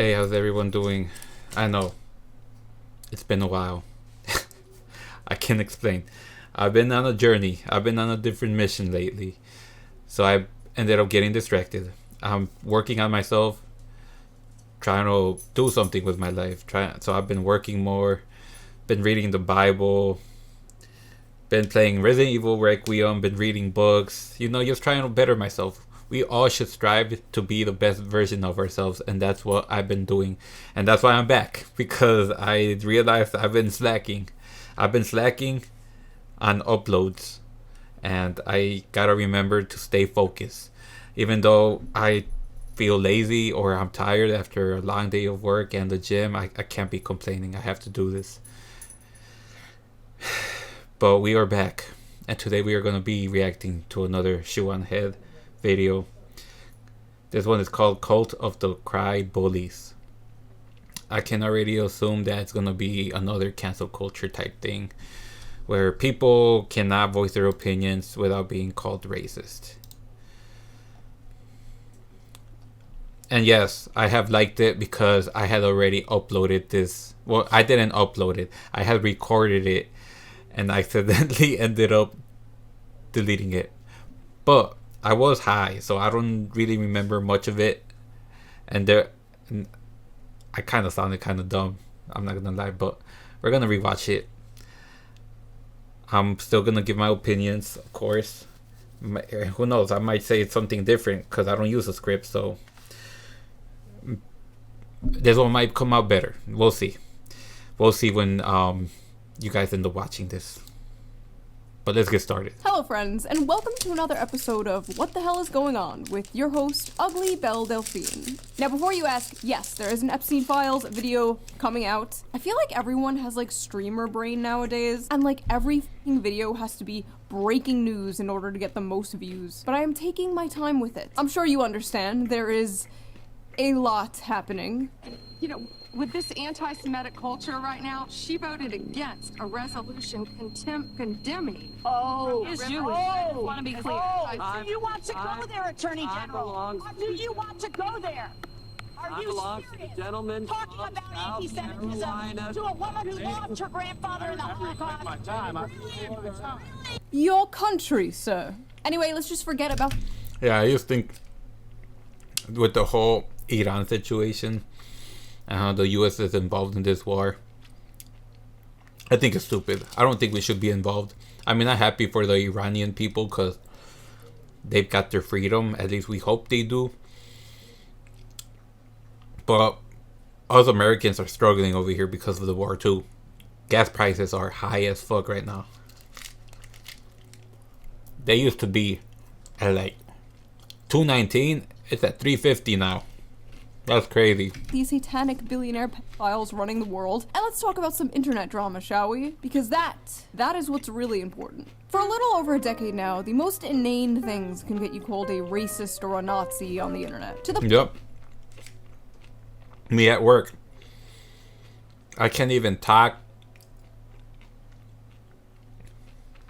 Hey, how's everyone doing? I know, it's been a while. I can't explain. I've been on a journey. I've been on a different mission lately. So I ended up getting distracted. I'm working on myself, trying to do something with my life. So I've been working more, been reading the Bible, been playing Resident Evil Requiem, been reading books, just trying to better myself. We all should strive to be the best version of ourselves, and that's what I've been doing. And that's why I'm back, because I realized I've been slacking. I've been slacking on uploads, and I gotta remember to stay focused. Even though I feel lazy or I'm tired after a long day of work and the gym, I can't be complaining. I have to do this. But we are back, and today we are going to be reacting to another Shoe on Head video. This one is called Cult of the Cry Bullies. I can already assume that it's going to be another cancel culture type thing, where people cannot voice their opinions without being called racist. And yes, I have liked it because I had already uploaded this. Well, I didn't upload it. I had recorded it and accidentally ended up deleting it. But I was high, so I don't really remember much of it. And I kind of sounded kind of dumb. I'm not gonna lie, but we're gonna rewatch it. I'm still gonna give my opinions, of course. Who knows? I might say something different because I don't use a script, so this one might come out better. We'll see. We'll see when you guys end up watching this. But let's get started. Hello friends, and welcome to another episode of What the Hell is Going On with your host, Ugly Belle Delphine. Now before you ask, yes, there is an Epstein Files video coming out. I feel like everyone has like streamer brain nowadays, and like every video has to be breaking news in order to get the most views. But I am taking my time with it. I'm sure you understand, there is a lot happening. You know, with this anti-Semitic culture right now, she voted against a resolution condemning. Oh, is really? Jewish. I just want to be clear. Do you want to go there, Attorney General? Do you want to go there? Are you serious? Gentlemen, Talking about anti-Semitism to a woman who lost her grandfather in the Holocaust? Your country, sir. Anyway, let's just forget about... Yeah, I just think with the whole Iran situation and how the US is involved in this war, I think it's stupid. I don't think we should be involved. I mean, I'm happy for the Iranian people because they've got their freedom. At least we hope they do. But us Americans are struggling over here because of the war too. Gas prices are high as fuck right now. They used to be at like $2.19. It's at $3.50 now. That's crazy. These satanic billionaire pedophiles running the world. And let's talk about some internet drama, shall we? Because that is what's really important. For a little over a decade now, the most inane things can get you called a racist or a Nazi on the internet. Yep. Me at work. I can't even talk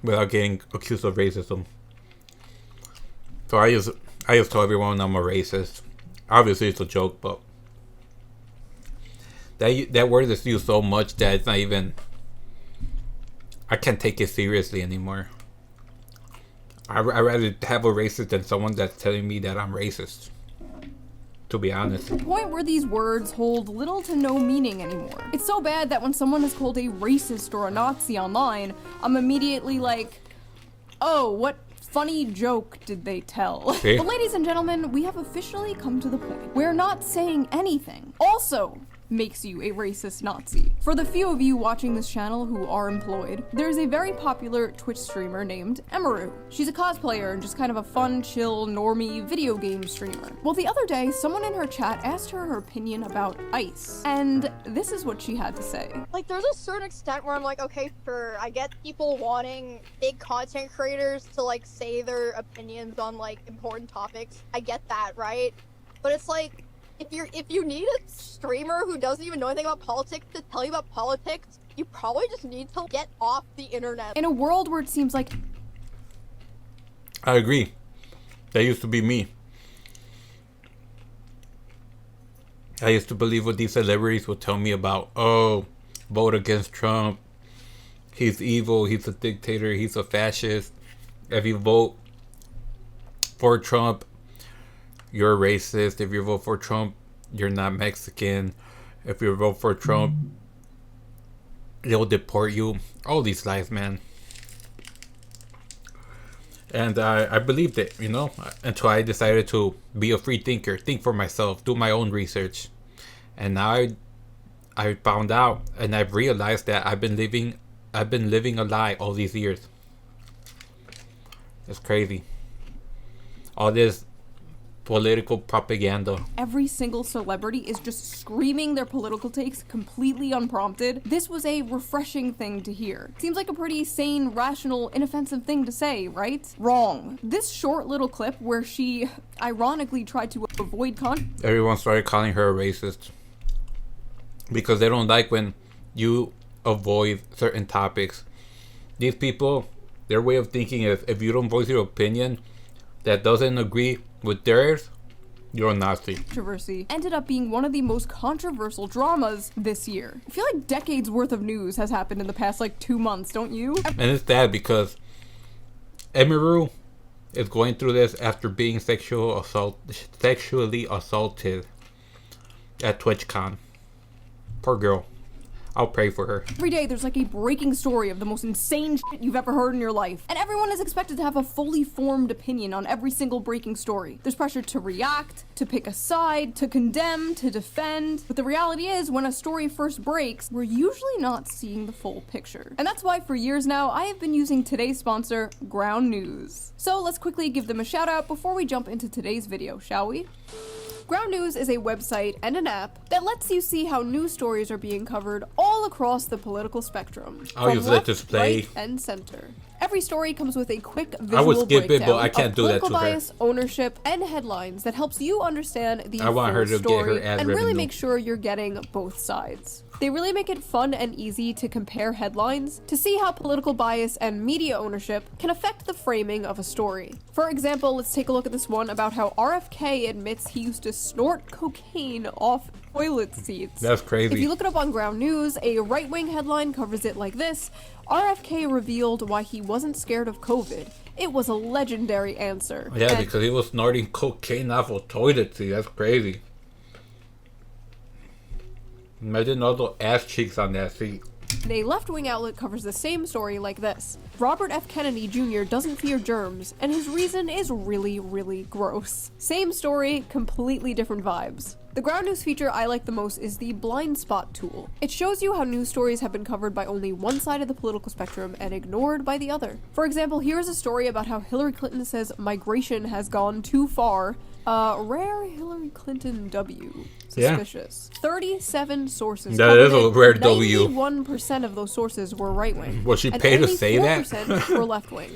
without getting accused of racism. So I just tell everyone I'm a racist. Obviously it's a joke, but that word is used so much that it's not even... I can't take it seriously anymore. I'd rather have a racist than someone that's telling me that I'm racist, to be honest. To the point where these words hold little to no meaning anymore. It's so bad that when someone is called a racist or a Nazi online, I'm immediately like, oh, what funny joke did they tell? See? But ladies and gentlemen, we have officially come to the point where not saying anything also makes you a racist Nazi. For the few of you watching this channel who are employed, there's a very popular Twitch streamer named Emaru. She's a cosplayer and just kind of a fun, chill, normie video game streamer. Well, the other day, someone in her chat asked her opinion about ICE, and this is what she had to say. Like, there's a certain extent where I'm like, okay, sure, I get people wanting big content creators to, like, say their opinions on, like, important topics. I get that, right? But it's like, if you need a streamer who doesn't even know anything about politics to tell you about politics, you probably just need to get off the internet. In a world where it seems like... I agree. That used to be me. I used to believe what these celebrities would tell me about, oh, vote against Trump. He's evil. He's a dictator. He's a fascist. If you vote for Trump, you're a racist. If you vote for Trump, you're not Mexican. If you vote for Trump, they'll deport you. All these lies, man. And I believed it, you know, until I decided to be a free thinker, think for myself, do my own research. And now I found out, and I've realized that I've been living a lie all these years. It's crazy. All this political propaganda. Every single celebrity is just screaming their political takes completely unprompted. This was a refreshing thing to hear. Seems like a pretty sane, rational, inoffensive thing to say, right? Wrong. This short little clip where she ironically tried to avoid everyone started calling her a racist because they don't like when you avoid certain topics. These people, their way of thinking is, if you don't voice your opinion that doesn't agree with theirs, you're a Nazi. Controversy ended up being one of the most controversial dramas this year. I feel like decades worth of news has happened in the past 2 months, don't you? And it's sad because Emiru is going through this after being sexually assaulted at TwitchCon. Poor girl. I'll pray for her. Every day there's a breaking story of the most insane shit you've ever heard in your life. And everyone is expected to have a fully formed opinion on every single breaking story. There's pressure to react, to pick a side, to condemn, to defend. But the reality is, when a story first breaks, we're usually not seeing the full picture. And that's why for years now, I have been using today's sponsor, Ground News. So let's quickly give them a shout out before we jump into today's video, shall we? Ground News is a website and an app that lets you see how news stories are being covered all across the political spectrum. I'll use it to display. Right, and center. Every story comes with a quick visual I would skip breakdown it, but I can't do that to political her. bias, ownership, and headlines that helps you understand the I want her full to get story her ad and really revenue. make sure you're getting both sides. They really make it fun and easy to compare headlines to see how political bias and media ownership can affect the framing of a story. For example, let's take a look at this one about how RFK admits he used to snort cocaine off toilet seats. That's crazy. If you look it up on Ground News, a right-wing headline covers it like this: RFK revealed why he wasn't scared of COVID. It was a legendary answer. Yeah, And because he was snorting cocaine off a toilet seat. That's crazy. Imagine all the ass cheeks on that seat. a left-wing outlet covers the same story like this: Robert F. Kennedy Jr. doesn't fear germs, and his reason is really, really gross. Same story, completely different vibes. The Ground News feature I like the most is the blind spot tool. It shows you how news stories have been covered by only one side of the political spectrum and ignored by the other. For example, here is a story about how Hillary Clinton says migration has gone too far. Rare Hillary Clinton W. Suspicious. 37 sources. That is a covered it. rare W. 91% of those sources were right-wing. Was she and paid to only say that? 4% were left-wing.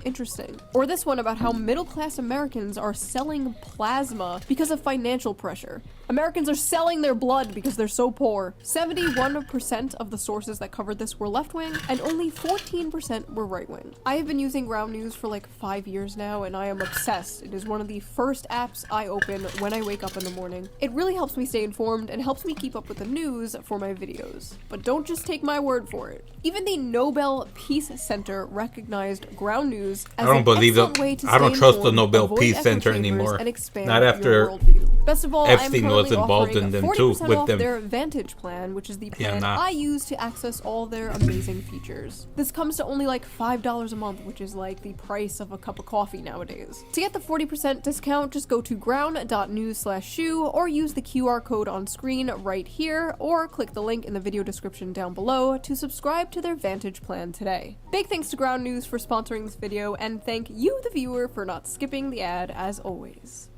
Interesting. Or this one about how middle-class Americans are selling plasma because of financial pressure. Americans are selling their blood because they're so poor. 71% of the sources that covered this were left-wing, and only 14% were right-wing. I have been using Ground News for 5 years now, and I am obsessed. It is one of the first apps I open when I wake up in the morning. It really helps me stay informed and helps me keep up with the news for my videos. But don't just take my word for it. Even the Nobel Peace Center recognized Ground News as I don't an believe excellent that. way to I don't stay trust the informed, Nobel avoid Peace echo Center chambers, anymore. and expand Not your after worldview. Best of all, Epstein I'm was currently involved offering in them 40% too, with off them. their Vantage plan, which is the plan nah. I use to access all their amazing features. This comes to only $5 a month, which is the price of a cup of coffee nowadays. To get the 40% discount, just go to ground.news/shoe or use the QR code on screen right here, or click the link in the video description down below to subscribe to their Vantage plan today. Big thanks to Ground News for sponsoring this video, and thank you, the viewer, for not skipping the ad as always.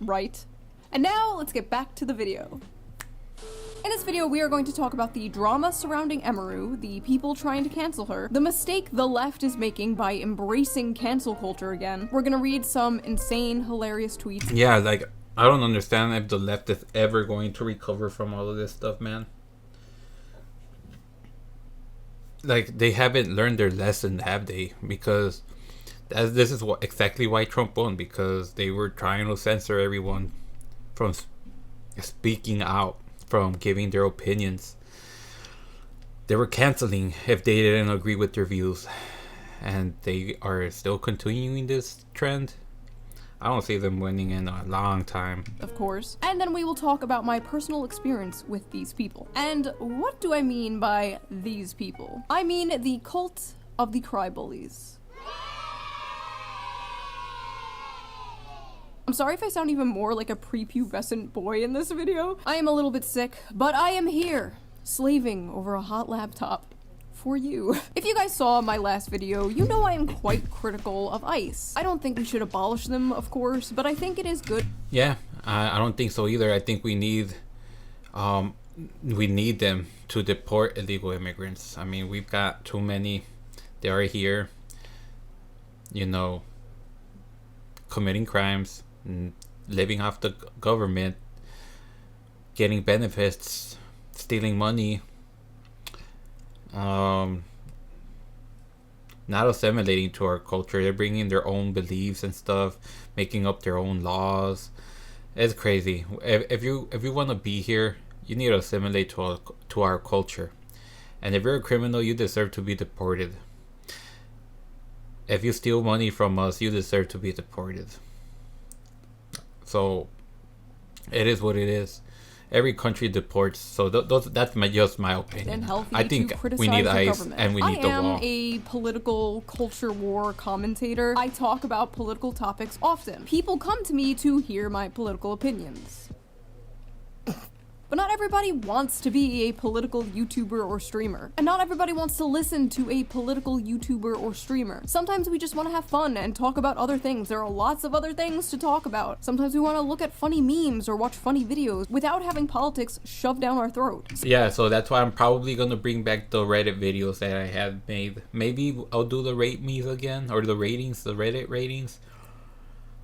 Right. And now, let's get back to the video. In this video, we are going to talk about the drama surrounding Emiru, the people trying to cancel her, the mistake the left is making by embracing cancel culture again. We're gonna read some insane, hilarious tweets. Yeah, I don't understand if the left is ever going to recover from all of this stuff, man. They haven't learned their lesson, have they? Because this is exactly why Trump won, because they were trying to censor everyone. from speaking out, from giving their opinions. They were canceling if they didn't agree with their views, and they are still continuing this trend. I don't see them winning in a long time. Of course. And then we will talk about my personal experience with these people. And what do I mean by these people? I mean the cult of the crybullies. I'm sorry if I sound even more like a prepubescent boy in this video. I am a little bit sick, but I am here, slaving over a hot laptop. For you. If you guys saw my last video, you know I am quite critical of ICE. I don't think we should abolish them, of course, but I think it is good. Yeah, I don't think so either. I think we need them to deport illegal immigrants. I mean, we've got too many. They are here, you know, committing crimes, living off the government, getting benefits, stealing money. Not assimilating to our culture. They're bringing their own beliefs and stuff, making up their own laws. It's crazy. If you want to be here, you need to assimilate to our culture. And if you're a criminal, you deserve to be deported. If you steal money from us, you deserve to be deported. So it is what it is. Every country deports, so that's just my opinion. And healthy I think to criticize we need the ICE government. and we need the wall. I am a political culture war commentator. I talk about political topics often. People come to me to hear my political opinions. But not everybody wants to be a political YouTuber or streamer. And not everybody wants to listen to a political YouTuber or streamer. Sometimes we just want to have fun and talk about other things. There are lots of other things to talk about. Sometimes we want to look at funny memes or watch funny videos without having politics shoved down our throat. Yeah, so that's why I'm probably going to bring back the Reddit videos that I had made. Maybe I'll do the rate me's again, or the ratings, the Reddit ratings.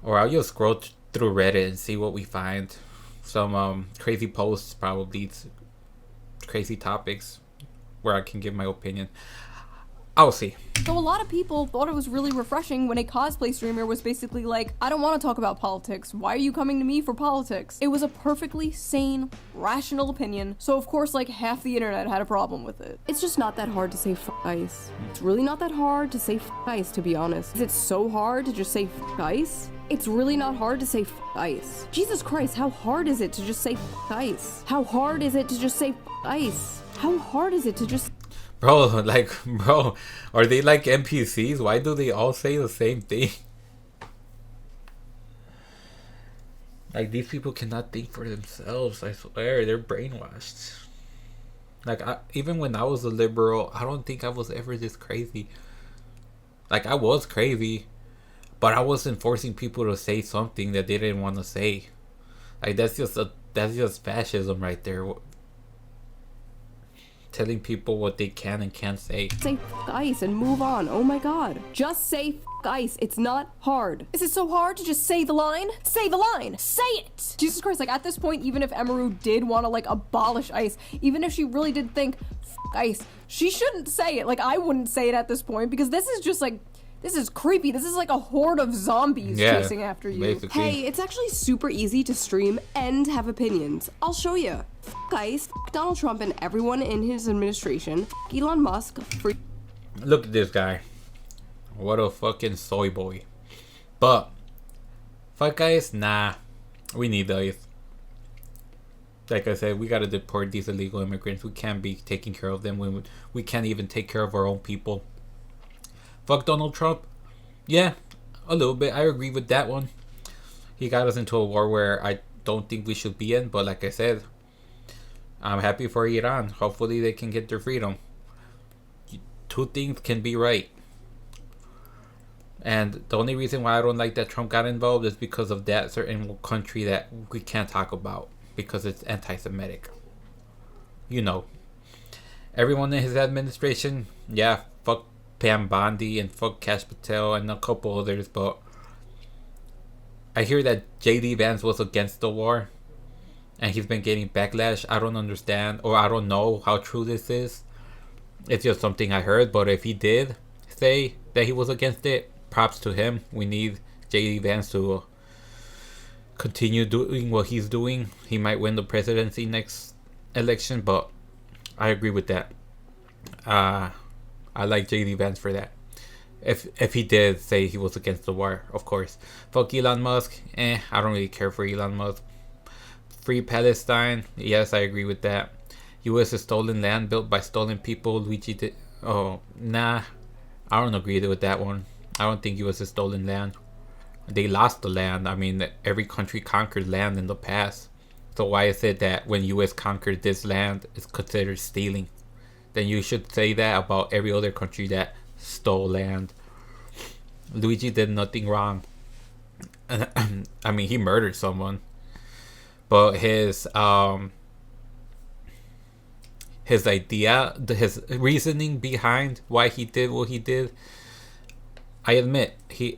Or I'll just scroll through Reddit and see what we find. Some crazy posts, probably crazy topics where I can give my opinion. I'll see. So a lot of people thought it was really refreshing when a cosplay streamer was basically like, I don't want to talk about politics. Why are you coming to me for politics? It was a perfectly sane, rational opinion. So of course, like, half the internet had a problem with it. It's just not that hard to say f ICE. It's really not that hard to say f ICE, to be honest. Is it so hard to just say f ICE? It's really not hard to say f ICE. Jesus Christ, how hard is it to just say f ICE? How hard is it to just say f ICE? How hard is it to just... Bro, are they like NPCs? Why do they all say the same thing? Like, these people cannot think for themselves, I swear, they're brainwashed. Like, even when I was a liberal, I don't think I was ever this crazy. Like, I was crazy, but I wasn't forcing people to say something that they didn't want to say. Like, that's just fascism right there. Telling people what they can and can't say. Say f ICE and move on. Oh my god. Just say f ICE. It's not hard. Is it so hard to just say the line? Say the line. Say it. Jesus Christ, like, at this point, even if Emaru did want to, like, abolish ICE, even if she really did think f ICE, she shouldn't say it. Like, I wouldn't say it at this point, because this is just like, this is creepy. This is like a horde of zombies chasing after you. Basically. Hey, it's actually super easy to stream and have opinions. I'll show you. F ICE, f Donald Trump and everyone in his administration, f Elon Musk, free. Look at this guy. What a fucking soy boy. But, fuck guys, nah. We need ICE. Like I said, we gotta deport these illegal immigrants. We can't be taking care of them when we can't even take care of our own people. Fuck Donald Trump? Yeah, a little bit. I agree with that one. He got us into a war where I don't think we should be in. But like I said, I'm happy for Iran. Hopefully they can get their freedom. Two things can be right. And the only reason why I don't like that Trump got involved is because of that certain country that we can't talk about. Because it's anti-Semitic. You know. Everyone in his administration, yeah, fuck Pam Bondi and fuck Kash Patel and a couple others, but I hear that JD Vance was against the war and he's been getting backlash. I don't understand, or I don't know how true this is. It's just something I heard, but if he did say that he was against it, props to him. We need JD Vance to continue doing what he's doing, he might win the presidency next election. But I agree with that. I like JD Vance for that. If he did say he was against the war, of course. Fuck Elon Musk. I don't really care for Elon Musk. Free Palestine. Yes, I agree with that. U.S. is stolen land built by stolen people. Luigi did. Oh, nah. I don't agree with that one. I don't think U.S. is stolen land. They lost the land. I mean, every country conquered land in the past. So why is it that when U.S. conquered this land, it's considered stealing? Then you should say that about every other country that stole land. Luigi did nothing wrong. I mean, he murdered someone. But his idea, his reasoning behind why he did what he did, I admit he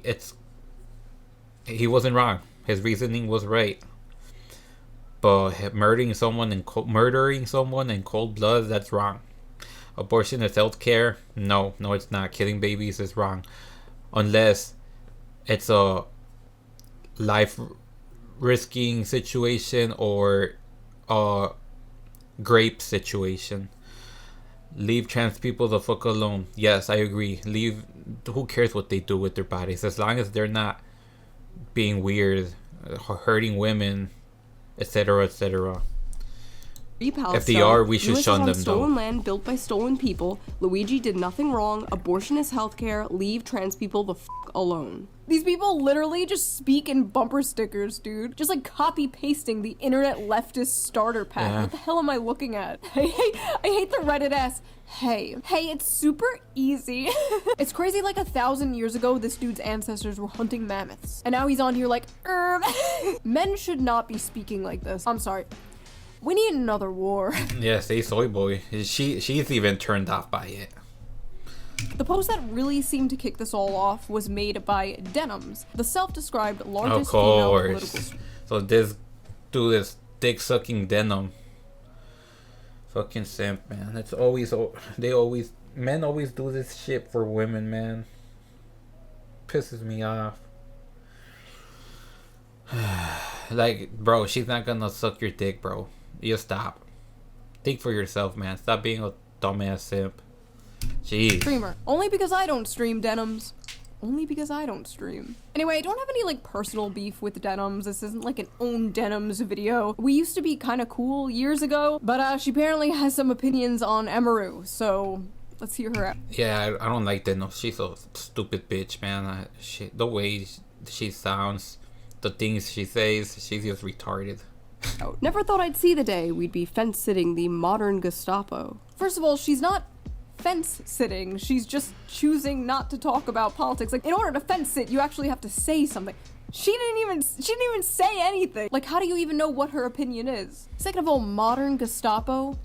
wasn't wrong. His reasoning was right. But murdering someone in cold blood, that's wrong. Abortion is healthcare. No, it's not. Killing babies is wrong, unless it's a life-risking situation or a grape situation. Leave trans people the fuck alone. Yes, I agree. Leave. Who cares what they do with their bodies, as long as they're not being weird, hurting women, etc., etc. If they are, we should shun them, though. Stolen land built by stolen people. Luigi did nothing wrong. Abortion is healthcare. Leave trans people the fuck alone. These people literally just speak in bumper stickers, dude. Just like copy pasting the internet leftist starter pack. Yeah. What the hell am I looking at? I hate the Reddit ass. Hey, it's super easy. It's crazy, like 1,000 years ago, this dude's ancestors were hunting mammoths. And now he's on here like, Men should not be speaking like this. I'm sorry. We need another war. Yeah, say soy boy. She's even turned off by it. The post that really seemed to kick this all off was made by Denims, the self-described largest female political... So this dude is dick-sucking Denim. Fucking simp, man. It's always... Men always do this shit for women, man. Pisses me off. Like, bro, she's not gonna suck your dick, bro. You stop. Think for yourself, man. Stop being a dumbass simp. Jeez. Streamer. Only because I don't stream, Denims. Only because I don't stream. Anyway, I don't have any, like, personal beef with Denims. This isn't, like, an own Denims video. We used to be kind of cool years ago, but she apparently has some opinions on Emaru, so let's hear her out. Yeah, I don't like Denims. She's a stupid bitch, man. The way she sounds, the things she says, she's just retarded. Never thought I'd see the day we'd be fence-sitting the modern Gestapo. First of all, she's not fence-sitting. She's just choosing not to talk about politics. Like, in order to fence-sit, you actually have to say something. She didn't even say anything. Like, how do you even know what her opinion is? Second of all, modern Gestapo?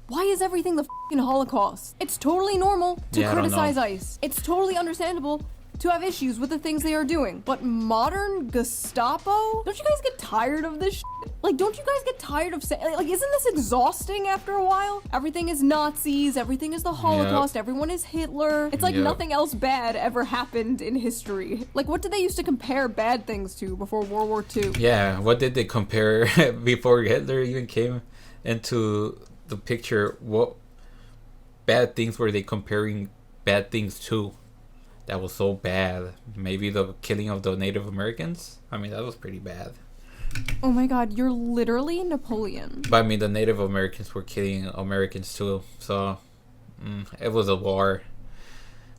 Why is everything the f***ing Holocaust? It's totally normal to criticize ICE. It's totally understandable to have issues with the things they are doing. But modern Gestapo? Don't you guys get tired of this shit? Like, don't you guys get tired of saying, like, isn't this exhausting after a while? Everything is Nazis, everything is the Holocaust, everyone is Hitler. It's like nothing else bad ever happened in history. Like, what did they used to compare bad things to before World War II? Yeah, what did they compare before Hitler even came into the picture? What bad things were they comparing bad things to? That was so bad. Maybe the killing of the Native Americans? I mean, that was pretty bad. Oh my god, you're literally Napoleon. But I mean, the Native Americans were killing Americans too. So, it was a war.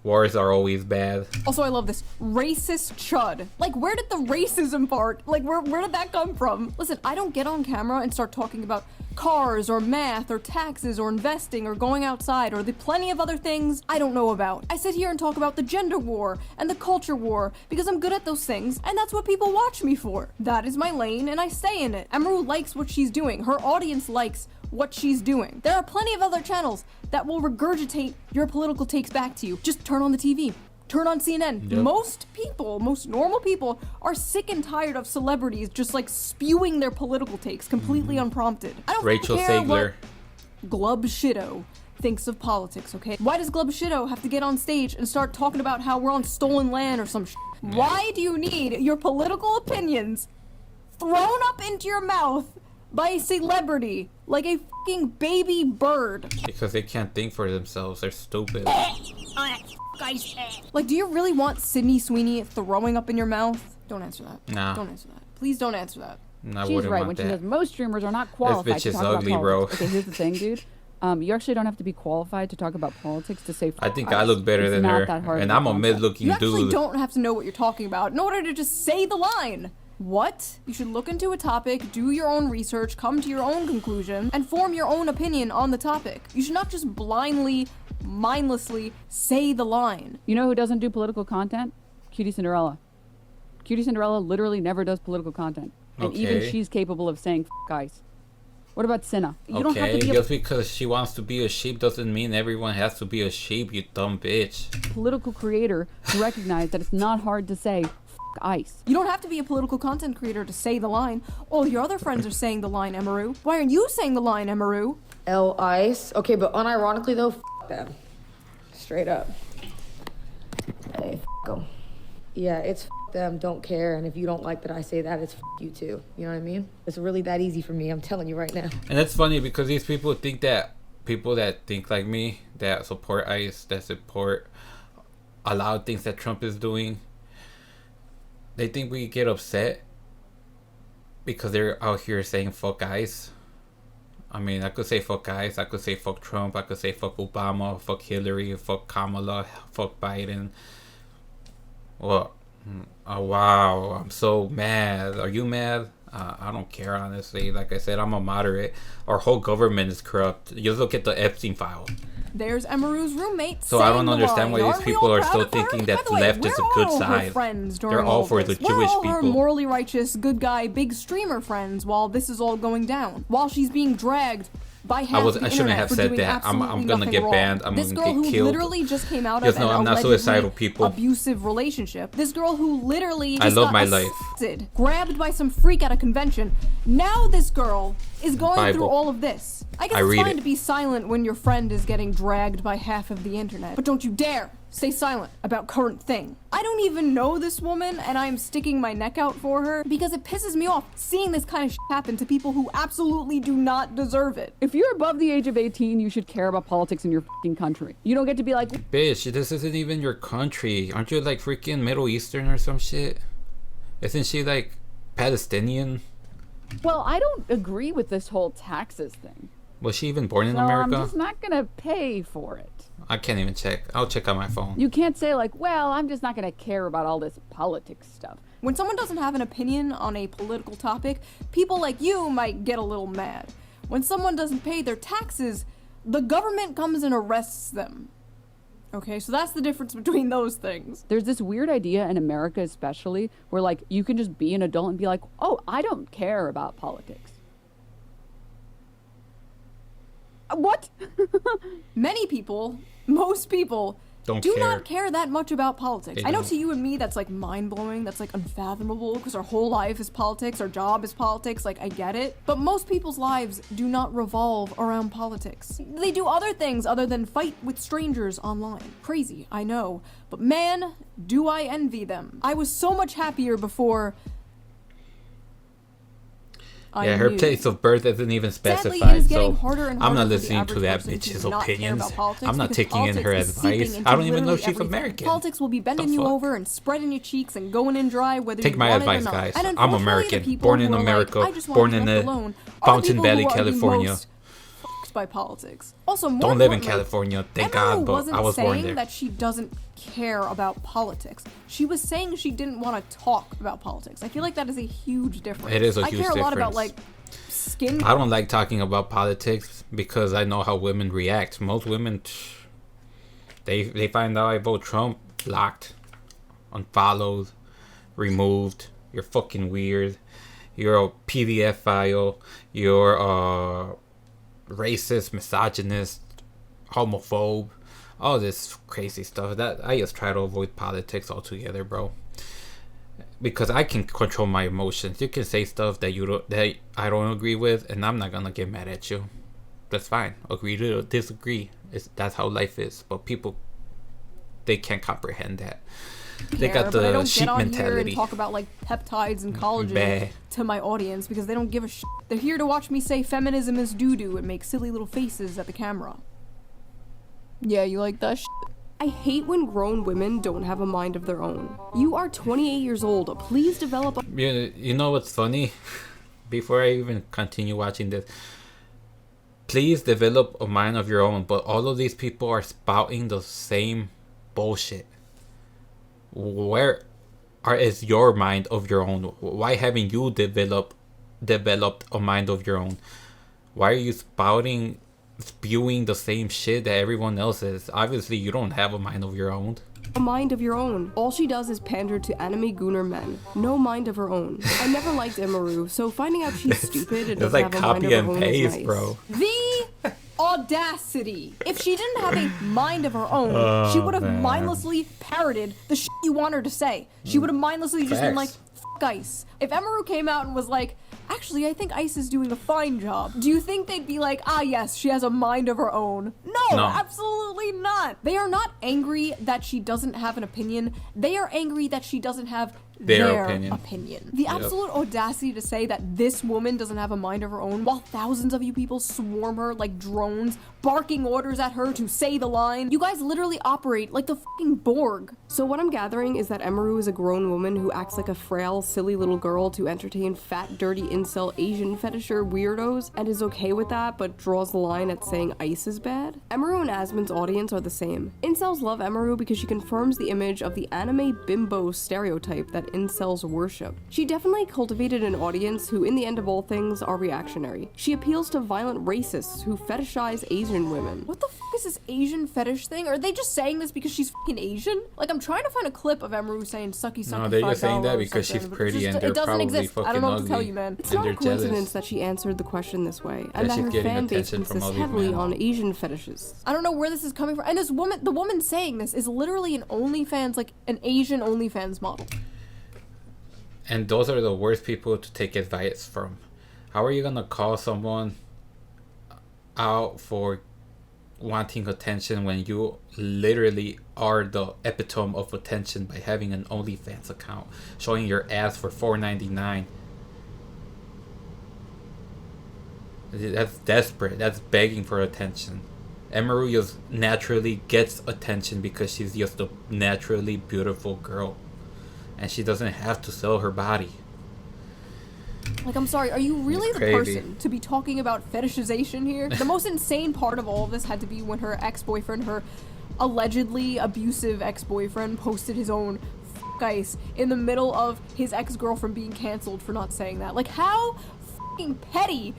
Wars are always bad. Also, I love this. Racist chud. Like, where did the racism part? Like, where did that come from? Listen, I don't get on camera and start talking about cars or math or taxes or investing or going outside or the plenty of other things I don't know about. I sit here and talk about the gender war and the culture war because I'm good at those things and that's what people watch me for. That is my lane and I stay in it. Emaru likes what she's doing. Her audience likes what she's doing. There are plenty of other channels that will regurgitate your political takes back to you. Just turn on the TV. Turn on CNN. Yep. Most normal people are sick and tired of celebrities just like spewing their political takes completely unprompted. I don't Rachel care Sagler. What Glub Shitto thinks of politics, okay? Why does Glub Shitto have to get on stage and start talking about how we're on stolen land or some shit? Why do you need your political opinions thrown up into your mouth by a celebrity like a fucking baby bird. Because they can't think for themselves. They're stupid. Like, do you really want Sydney Sweeney throwing up in your mouth? Don't answer that. Nah. Don't answer that. Please don't answer that. I She's wouldn't right want when she that. says most streamers are not qualified bitch to is talk ugly, about bro. politics. Okay, here's the thing, dude. You actually don't have to be qualified to talk about politics to say. I think I look better It's than not her. that hard And of I'm a concept. mid-looking You actually dude. don't have to know what you're talking about in order to just say the line. What? You should look into a topic, do your own research, come to your own conclusion, and form your own opinion on the topic. You should not just blindly, mindlessly say the line. You know who doesn't do political content? Cutie Cinderella. Cutie Cinderella literally never does political content. And even Okay. she's capable of saying F guys. What about Cinna? You don't have Okay, to be a just because she wants to be a sheep doesn't mean everyone has to be a sheep, you dumb bitch. political creator to recognize that it's not hard to say F ice. You don't have to be a political content creator to say the line. All your other friends are saying the line, Emaru. Why aren't you saying the line, Emaru? L ice. Okay, but unironically though, them. Straight up. Hey, them. Yeah, it's them, don't care, and if you don't like that I say that, it's you too. You know what I mean? It's really that easy for me, I'm telling you right now. And it's funny because these people think that people that think like me, that support ICE, that support a lot of things that Trump is doing, they think we get upset because they're out here saying fuck ICE. I mean, I could say fuck ICE, I could say fuck Trump, I could say fuck Obama, fuck Hillary, fuck Kamala, fuck Biden. Well, oh wow, I'm so mad. Are you mad? I don't care, honestly. Like I said, I'm a moderate. Our whole government is corrupt. Just look at the Epstein file. There's Emaru's roommate. So I don't saying the understand line. why these Aren't we people all are proud still of her? thinking that By the way, left is a we're good all her side. friends during They're all for this. the Jewish we're all her people. morally righteous, good guy, big streamer friends while this is all going down. While she's being dragged by half the I shouldn't internet have for said doing that. I'm absolutely gonna nothing get wrong. banned. I'm this gonna girl get who killed. literally just came out Just of know an I'm not allegedly suicidal, people. abusive relationship. This girl who literally I just love got my life. assaulted, grabbed by some freak at a convention. Now this girl is going through Bible. all of this. I guess I it's read fine it. to be silent when your friend is getting dragged by half of the internet, but don't you dare stay silent about current thing. I don't even know this woman, and I'm sticking my neck out for her because it pisses me off seeing this kind of shit happen to people who absolutely do not deserve it. If you're above the age of 18, you should care about politics in your fucking country. You don't get to be like, Bitch, this isn't even your country. Aren't you like freaking Middle Eastern or some shit? Isn't she like Palestinian? well, I don't agree with this whole taxes thing. Was she even born in So I'm America? just not gonna pay for it. I can't even check. I'll check on my phone. You can't say like, well, I'm just not gonna care about all this politics stuff. When someone doesn't have an opinion on a political topic, people like you might get a little mad. When someone doesn't pay their taxes, the government comes and arrests them. Okay, so that's the difference between those things. There's this weird idea in America especially where like you can just be an adult and be like, oh, I don't care about politics. What? Many people, most people, Don't do care. not care that much about politics. They I know don't. to you and me that's like mind-blowing, that's like unfathomable, because our whole life is politics, our job is politics, like I get it. But most people's lives do not revolve around politics. They do other things other than fight with strangers online. Crazy, I know. But man, do I envy them. I was so much happier before I Yeah, her knew. place of birth isn't even Sadly, it specified, is getting so harder and I'm harder not for the listening to average that person to bitch's not care opinions. about politics I'm not because taking in her politics is seeping advice. into I don't even know literally she's everything. American. Politics will be bending The you fuck? over and spreading your cheeks and going in dry whether Take you my want advice, it or not. guys. And I'm unfortunately, the American, people born who in are like, America, "I just want born to in be the left alone," are the Fountain people Valley, who are the California. most fucked by politics. Also, more Don't live in importantly, California, thank Emma God, but wasn't I was born saying there. that she doesn't care about politics. She was saying she didn't want to talk about politics. I feel like that is a huge difference. It is a I huge care a lot about difference. like skin. I don't like talking about politics because I know how women react. Most women, they find out I vote Trump, blocked, unfollowed, removed. You're fucking weird. You're a PDF file. You're a racist, misogynist, homophobe. All this crazy stuff. That I just try to avoid politics altogether, bro. Because I can control my emotions. You can say stuff that I don't agree with, and I'm not gonna get mad at you. That's fine. Agree to disagree. That's how life is. But people, they can't comprehend that. They got but I the don't sheep get on here mentality. and talk about like peptides and collagen Bah. to my audience because they don't give a shit. They're here to watch me say feminism is doo-doo and make silly little faces at the camera. Yeah, you like that shit? I hate when grown women don't have a mind of their own. You are 28 years old. Please develop a... You know what's funny? Before I even continue watching this, please develop a mind of your own. But all of these people are spouting the same bullshit. Where is your mind of your own? Why haven't you developed a mind of your own? Why are you spewing the same shit that everyone else is? Obviously, you don't have a mind of your own. A mind of your own. All she does is pander to anime gooner men. No mind of her own. I never liked Emeru, so finding out she's stupid and doesn't like have a mind of copy her and own paste, is nice. bro. The audacity! If she didn't have a mind of her own, she would have mindlessly parroted the shit you want her to say. She would have mindlessly just been like, fuck Ice. If Emeru came out and was like, actually, I think Ice is doing a fine job, do you think they'd be like, ah yes, she has a mind of her own? No, absolutely not. They are not angry that she doesn't have an opinion. They are angry that she doesn't have their opinion. The absolute audacity to say that this woman doesn't have a mind of her own while thousands of you people swarm her like drones, barking orders at her to say the line. You guys literally operate like the fucking Borg. So what I'm gathering is that Emeru is a grown woman who acts like a frail, silly little girl to entertain fat, dirty, incel Asian fetisher weirdos and is okay with that but draws the line at saying Ice is bad. Emeru and Asmon's audience are the same. Incels love Emeru because she confirms the image of the anime bimbo stereotype that incels worship. She definitely cultivated an audience who, in the end of all things, are reactionary. She appeals to violent racists who fetishize Asian women. What the fuck is this Asian fetish thing? Are they just saying this because she's fucking Asian? Like, I'm trying to find a clip of Emeru saying sucky sucky. No, they're just saying that because she's pretty and they're probably fucking ugly. I don't know what to tell you, man. It's not a coincidence that she answered the question this way, and that her fan base consists heavily on Asian fetishes. I don't know where this is coming from, and this woman, the woman saying this is literally an OnlyFans, like an Asian OnlyFans model. And those are the worst people to take advice from. How are you gonna call someone out for wanting attention when you literally are the epitome of attention by having an OnlyFans account, showing your ass for $4.99? That's desperate. That's begging for attention. Emeru just naturally gets attention because she's just a naturally beautiful girl. And she doesn't have to sell her body. Like, I'm sorry, are you really the person to be talking about fetishization here? The most insane part of all of this had to be when her ex-boyfriend, her allegedly abusive ex-boyfriend, posted his own fuck Ice in the middle of his ex-girlfriend being canceled for not saying that. Like, how fucking petty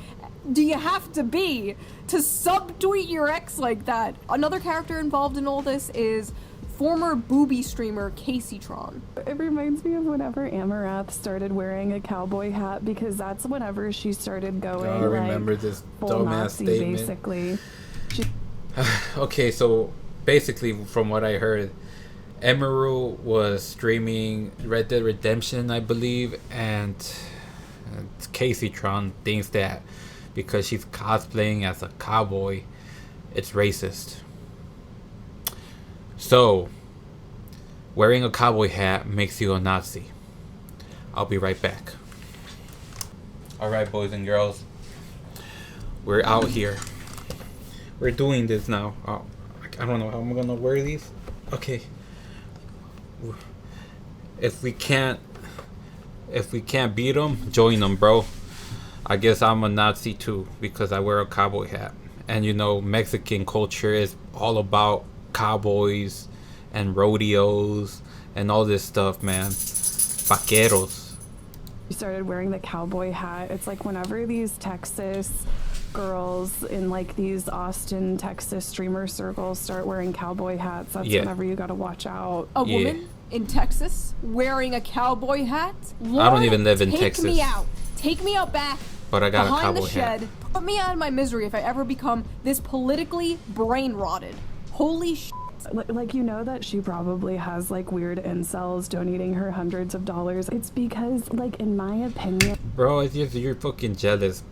do you have to be to subtweet your ex like that? Another character involved in all this is former booby streamer Caseytron. It reminds me of whenever Amaranth started wearing a cowboy hat, because that's whenever she started going I remember this dumbass Nazi, statement. basically. Okay, so basically from what I heard, Emeru was streaming Red Dead Redemption, I believe, and Caseytron thinks that because she's cosplaying as a cowboy, it's racist. So, wearing a cowboy hat makes you a Nazi. I'll be right back. Alright, boys and girls. We're out here. We're doing this now. Oh, I don't know how I'm gonna wear these. Okay. If we can't beat them, join them, bro. I guess I'm a Nazi too because I wear a cowboy hat. And you know, Mexican culture is all about cowboys and rodeos and all this stuff, man. Vaqueros. She started wearing the cowboy hat. It's like whenever these Texas girls in like these Austin, Texas streamer circles start wearing cowboy hats, that's whenever you gotta watch out. A woman in Texas wearing a cowboy hat? Lord, I don't even live in Texas. Take me out. Take me out back. But I got behind a cowboy the shed. hat. Put me out of my misery if I ever become this politically brain rotted. Holy shit. Like, you know that she probably has like weird incels donating her hundreds of dollars. It's because, like, in my opinion, bro, it's just you're fucking jealous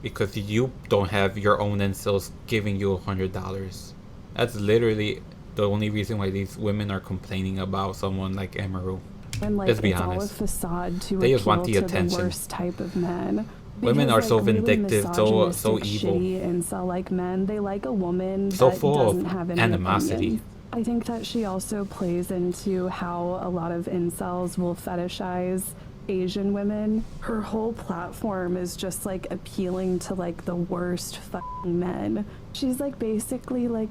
because you don't have your own incels giving you $100. That's literally the only reason why these women are complaining about someone like Emaru. And like, Let's be it's all a honest. facade to They just appeal want the to attention. the worst type of men. Women Because, are so like, really vindictive, so misogynistic, evil. shitty incel-like men. They like a woman So that full of doesn't have any animosity. opinions. I think that she also plays into how a lot of incels will fetishize Asian women. Her whole platform is just like appealing to like the worst fucking men. She's like basically like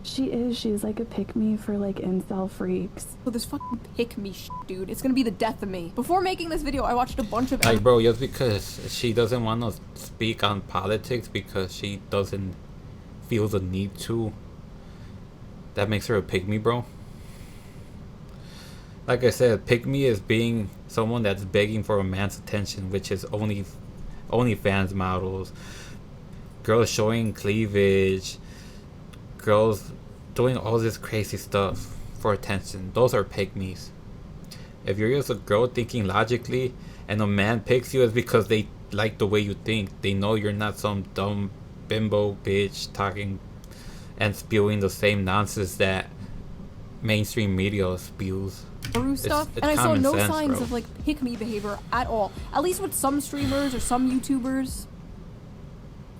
she's like a pick-me for like incel freaks. So this fucking pick me shit, dude. It's gonna be the death of me. Before making this video, I watched a bunch of Like, bro, just because she doesn't want to speak on politics because she doesn't feel the need to, that makes her a pygmy, bro. Like I said, pygmy is being someone that's begging for a man's attention, which is only fans models, girls showing cleavage, girls doing all this crazy stuff for attention. Those are pygmies. If you're just a girl thinking logically and a man picks you, it's because they like the way you think. They know you're not some dumb bimbo bitch talking and spewing the same nonsense that mainstream media spews. Stuff, It's and I saw common no sense, signs bro. of like pick me behavior at all. At least with some streamers or some YouTubers.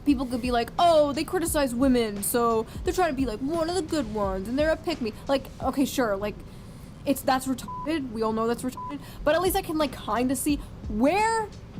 People could be like, oh, they criticize women, so they're trying to be like one of the good ones, and they're a pick me. Like, okay, sure, like, that's retarded. We all know that's retarded. But at least I can like kind of see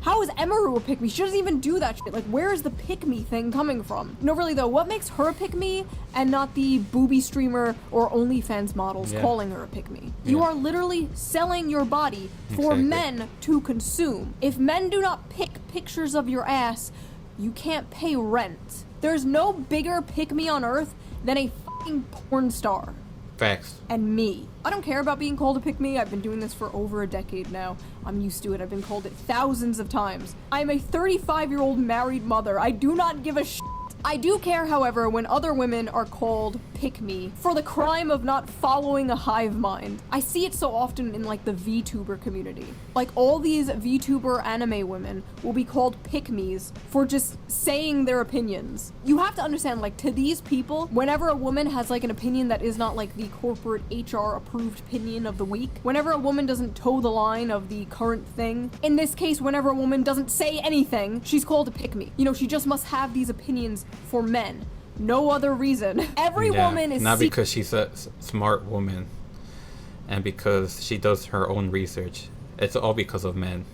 how is Emaru a pick me? She doesn't even do that shit. Like, where is the pick me thing coming from? No, really though, what makes her a pick me and not the booby streamer or OnlyFans models calling her a pick me? You are literally selling your body for Exactly. men to consume. If men do not pick pictures of your ass, you can't pay rent. There's no bigger pick me on earth than a fucking porn star. Facts. And me. I don't care about being called a pick me. I've been doing this for over a decade now. I'm used to it. I've been called it thousands of times. I'm a 35-year-old married mother. I do not give a shit. I do care, however, when other women are called pick me for the crime of not following a hive mind. I see it so often in like the VTuber community. Like all these VTuber anime women will be called pick me's for just saying their opinions. You have to understand, like, to these people, whenever a woman has like an opinion that is not like the corporate HR approved opinion of the week, whenever a woman doesn't toe the line of the current thing, in this case, whenever a woman doesn't say anything, she's called a pick me. You know, she just must have these opinions for men. No other reason. Every woman is not because she's a smart woman and because she does her own research. It's all because of men.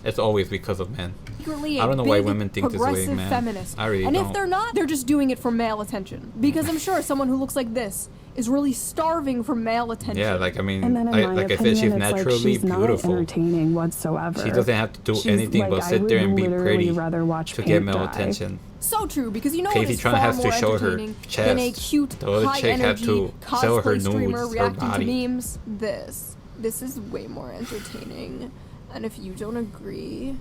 It's always because of men. secretly I a don't know why big, women think this way, progressive man. feminist. I really and don't. if they're not, they're just doing it for male attention. Because I'm sure someone who looks like this is really starving for male attention. Yeah, like, I mean, And then in my like I opinion, said, she's it's naturally like she's beautiful. not entertaining whatsoever. She doesn't have to do She's anything like, but I sit there would and be literally pretty rather watch to paint get male dry. attention. So true, because you know what Casey is Tron far has to more show her entertaining than a chest. cute, The other chick had high-energy to show her cosplay streamer nudes, her reacting body. to memes? This is way more entertaining. And if you don't agree,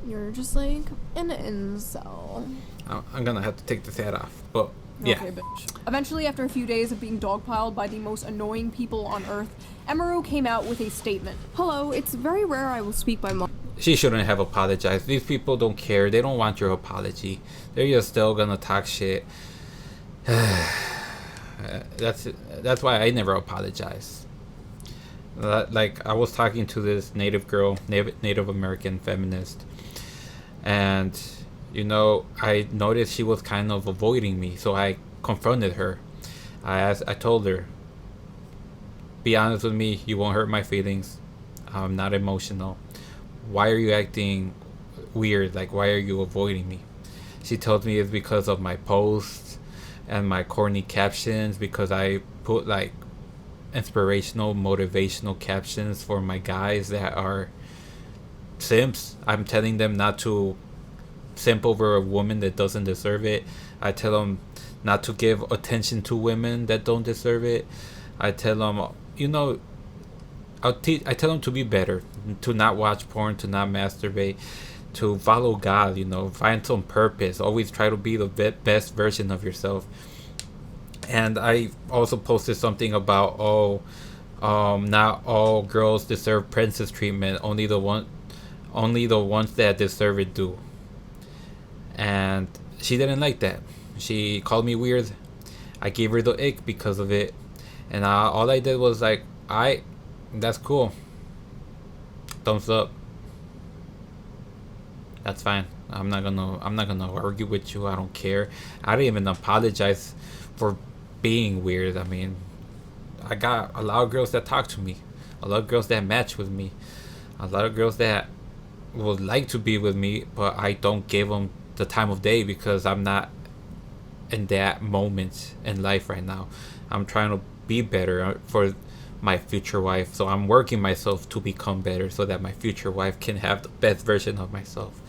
you're just like an incel. I'm gonna have to take this hat off, but yeah. Okay, bitch. Eventually, after a few days of being dogpiled by the most annoying people on Earth, Emaru came out with a statement. Hello, it's very rare I will speak my mind. She shouldn't have apologized. These people don't care. They don't want your apology. They're just still gonna talk shit. That's why I never apologize. Like, I was talking to this Native girl, Native American feminist, and you know, I noticed she was kind of avoiding me, so I confronted her. I told her, be honest with me, you won't hurt my feelings. I'm not emotional. Why are you acting weird? Like, why are you avoiding me? She told me it's because of my posts and my corny captions, because I put like inspirational, motivational captions for my guys that are simps. I'm telling them not to simp over a woman that doesn't deserve it. I tell them not to give attention to women that don't deserve it. I tell them, you know, I tell them to be better, to not watch porn, to not masturbate, to follow God, you know, find some purpose, always try to be the best version of yourself. And I also posted something about, not all girls deserve princess treatment, only the ones that deserve it do. And she didn't like that. She called me weird. I gave her the ick because of it. And all I did was like, that's cool. Thumbs up. That's fine. I'm not gonna argue with you. I don't care. I didn't even apologize for being weird. I mean, I got a lot of girls that talk to me, a lot of girls that match with me, a lot of girls that would like to be with me, but I don't give them the time of day because I'm not in that moment in life right now. I'm trying to be better for my future wife, so I'm working myself to become better so that my future wife can have the best version of myself.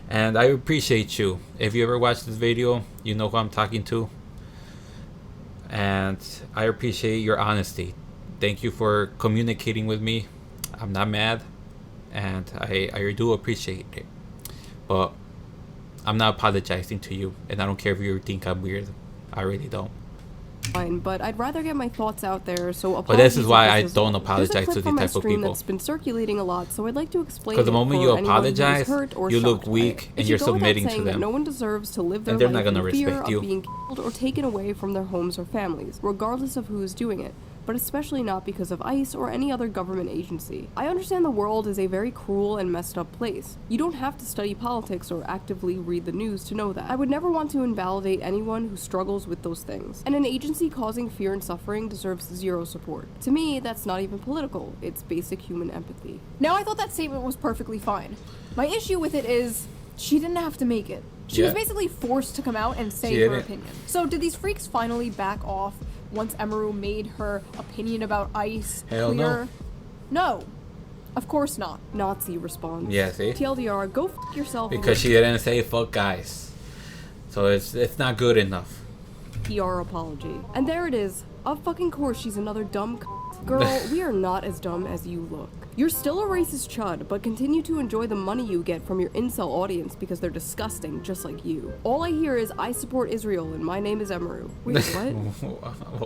And I appreciate you. If you ever watch this video, you know who I'm talking to. And I appreciate your honesty. Thank you for communicating with me. I'm not mad, and I do appreciate it. But I'm not apologizing to you, and I don't care if you think I'm weird. I really don't. Fine, but I'd rather get my thoughts out there, so but this is why I this don't long. apologize to these type of people. That's been circulating a lot, so I'd like to explain. Because the moment you for anyone who is apologize, hurt or you look shocked weak, by it. and you're It should go without submitting to saying that them. no one deserves to live their And they're life not gonna in fear respect you. of being killed or taken away from their homes or families, regardless of who is doing it. But especially not because of ICE or any other government agency. I understand the world is a very cruel and messed up place. You don't have to study politics or actively read the news to know that. I would never want to invalidate anyone who struggles with those things. And an agency causing fear and suffering deserves zero support. To me, that's not even political. It's basic human empathy. Now, I thought that statement was perfectly fine. My issue with it is she didn't have to make it. She was basically forced to come out and say her opinion. So did these freaks finally back off once Emaru made her opinion about ICE Hell clear? No. Of course not. Nazi response. Yeah, see? TLDR, go f yourself. Because she didn't say fuck guys. So it's not good enough. PR apology. And there it is. Of fucking course she's another dumb Girl, we are not as dumb as you look. You're still a racist chud, but continue to enjoy the money you get from your incel audience because they're disgusting, just like you. All I hear is, I support Israel and my name is Emaru. Wait, what?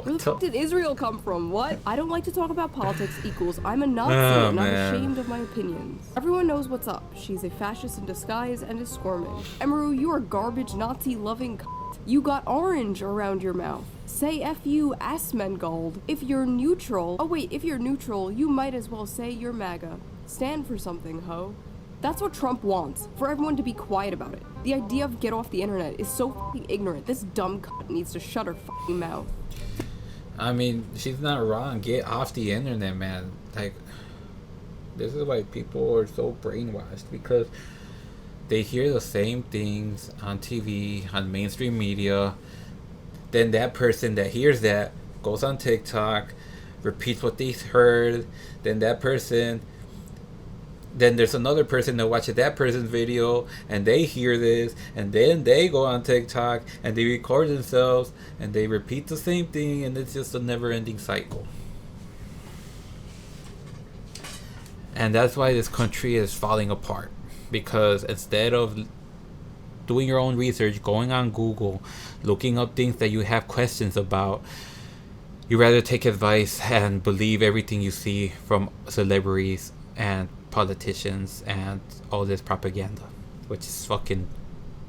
Where the fuck did Israel come from? What? I don't like to talk about politics equals I'm a Nazi and I'm ashamed of my opinions. Everyone knows what's up. She's a fascist in disguise and is squirming. Emaru, you are garbage Nazi-loving You got orange around your mouth. Say F you, Asmongold. If you're neutral, if you're neutral, you might as well say you're MAGA. Stand for something, ho. That's what Trump wants, for everyone to be quiet about it. The idea of get off the internet is so fucking ignorant. This dumb cunt needs to shut her fucking mouth. I mean, she's not wrong. Get off the internet, man. Like, this is why people are so brainwashed, because they hear the same things on TV, on mainstream media. Then that person that hears that goes on TikTok, repeats what they heard. Then there's another person that watches that person's video, and they hear this, and then they go on TikTok and they record themselves and they repeat the same thing, and it's just a never-ending cycle. And that's why this country is falling apart, because instead of doing your own research, going on Google, looking up things that you have questions about, you rather take advice and believe everything you see from celebrities and politicians and all this propaganda, which is fucking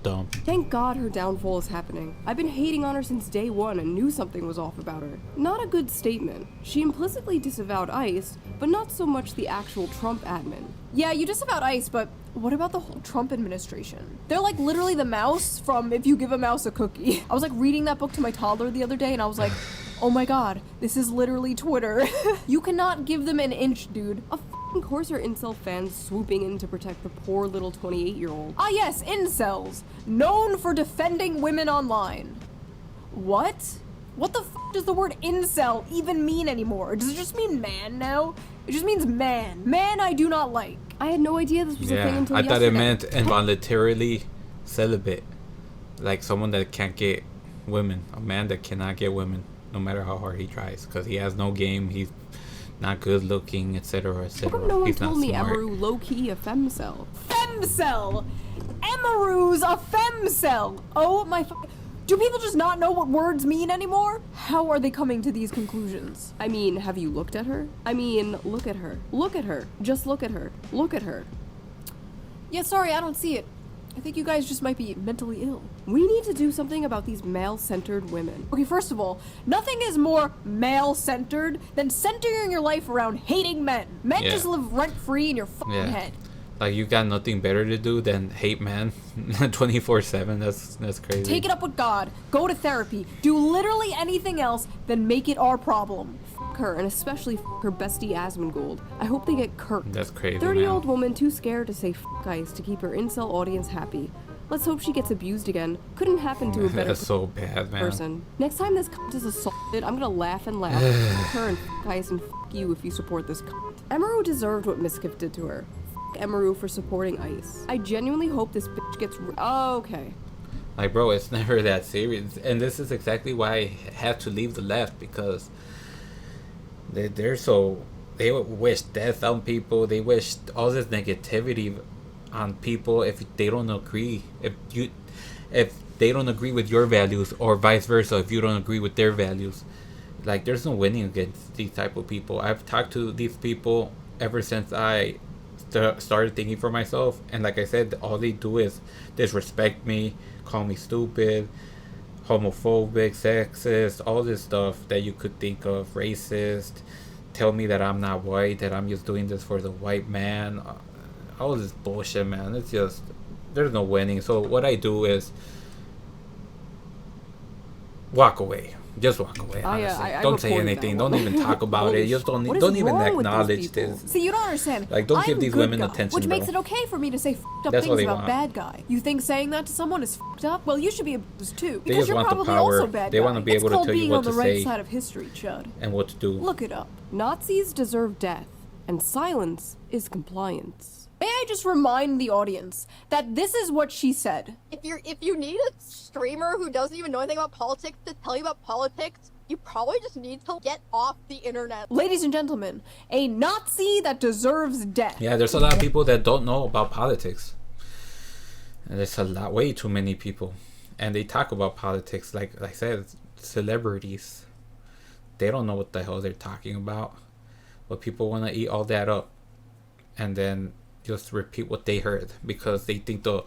dumb. Thank God her downfall is happening. I've been hating on her since day one and knew something was off about her. Not a good statement. She implicitly disavowed ICE, but not so much the actual Trump admin. Yeah, you disavowed ICE, but what about the whole Trump administration? They're like literally the mouse from If You Give a Mouse a Cookie. I was like reading that book to my toddler the other day and I was like, oh my god, this is literally Twitter. You cannot give them an inch, dude. Of course are incel fans swooping in to protect the poor little 28-year-old. Ah yes, incels. Known for defending women online. What? What the f does the word incel even mean anymore? Does it just mean man now? It just means man. Man I do not like. I had no idea this was a thing until I yesterday. thought it meant involuntarily celibate. Like someone that can't get women. A man that cannot get women no matter how hard he tries. Because he has no game, he's not good looking, etc. etc. How come no one He's told not me smart. Emaru low-key a femcel? Femcel! Emaru's a femcel! Oh my do people just not know what words mean anymore? How are they coming to these conclusions? I mean, have you looked at her? I mean, look at her. Look at her. Just look at her. Look at her. Yeah, sorry, I don't see it. I think you guys just might be mentally ill. We need to do something about these male-centered women. Okay, first of all, nothing is more male-centered than centering your life around hating men. Men just live rent-free in your fucking head. Like, you got nothing better to do than hate men 24/7. That's crazy. Take it up with God. Go to therapy. Do literally anything else than make it our problem. Fuck her, and especially fuck her bestie Asmongold. I hope they get kirked. That's crazy, 30-year-old woman too scared to say fuck ice to keep her incel audience happy. Let's hope she gets abused again. Couldn't happen to a better That's so bad, man. person. Next time this cunt is assaulted, I'm gonna laugh and laugh. Fuck her and fuck ice and fuck you if you support this cunt. Emeru deserved what Miskiff did to her. Emeru for supporting ICE. I genuinely hope this bitch gets okay. Like, bro, it's never that serious. And this is exactly why I have to leave the left, because they wish death on people. They wish all this negativity on people if they don't agree. If they don't agree with your values, or vice versa, if you don't agree with their values. Like, there's no winning against these type of people. I've talked to these people ever since I started thinking for myself, and like I said, all they do is disrespect me, call me stupid, homophobic, sexist, all this stuff that you could think of, racist, tell me that I'm not white, that I'm just doing this for the white man, all this bullshit, man. It's just, there's no winning. So what I do is walk away. Just walk away, honestly. Don't say anything. Don't even talk about it. Just don't even acknowledge this. See, you don't understand. Like, don't give these women attention, which makes it okay for me to say f***ed up That's things about want. bad guy. You think saying that to someone is f***ed up? Well, you should be abused too. They Because just you're want the probably power. also bad They guy. want to be It's able to called tell you being what on the to right say side of history, Chud. and what to do. Look it up. Nazis deserve death, and silence is compliance. May I just remind the audience that this is what she said. If you need a streamer who doesn't even know anything about politics to tell you about politics, you probably just need to get off the internet. Ladies and gentlemen, a Nazi that deserves death. Yeah, there's a lot of people that don't know about politics. And there's way too many people. And they talk about politics, like I said, celebrities. They don't know what the hell they're talking about. But people want to eat all that up. And then just repeat what they heard, because they think the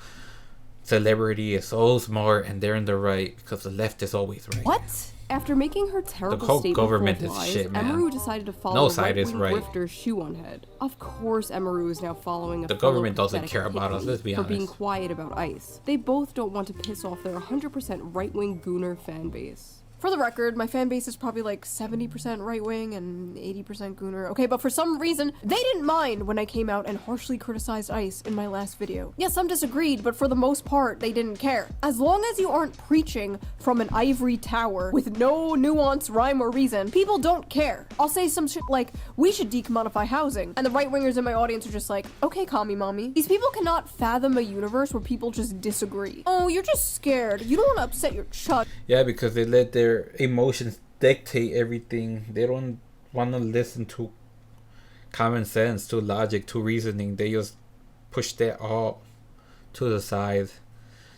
celebrity is so smart and they're in the right, because the left is always right. What? After making her terrible whole statement government full of is lies, shit, man. Emeru decided to follow No a side is right-wing right. grifter's shoe on head. Of course Emeru is now following a The fellow government doesn't pathetic care about us, hippie let's be for being honest. quiet about ICE. They both don't want to piss off their 100% right-wing gooner fan base. For the record, my fan base is probably like 70% right-wing and 80% gooner. Okay, but for some reason, they didn't mind when I came out and harshly criticized ICE in my last video. Yes, some disagreed, but for the most part, they didn't care. As long as you aren't preaching from an ivory tower with no nuance, rhyme, or reason, people don't care. I'll say some shit like, we should decommodify housing, and the right-wingers in my audience are just like, okay, commie mommy. These people cannot fathom a universe where people just disagree. Oh, you're just scared. You don't want to upset your chud. Yeah, because they let their emotions dictate everything. They don't want to listen to common sense, to logic, to reasoning. They just push that all to the side.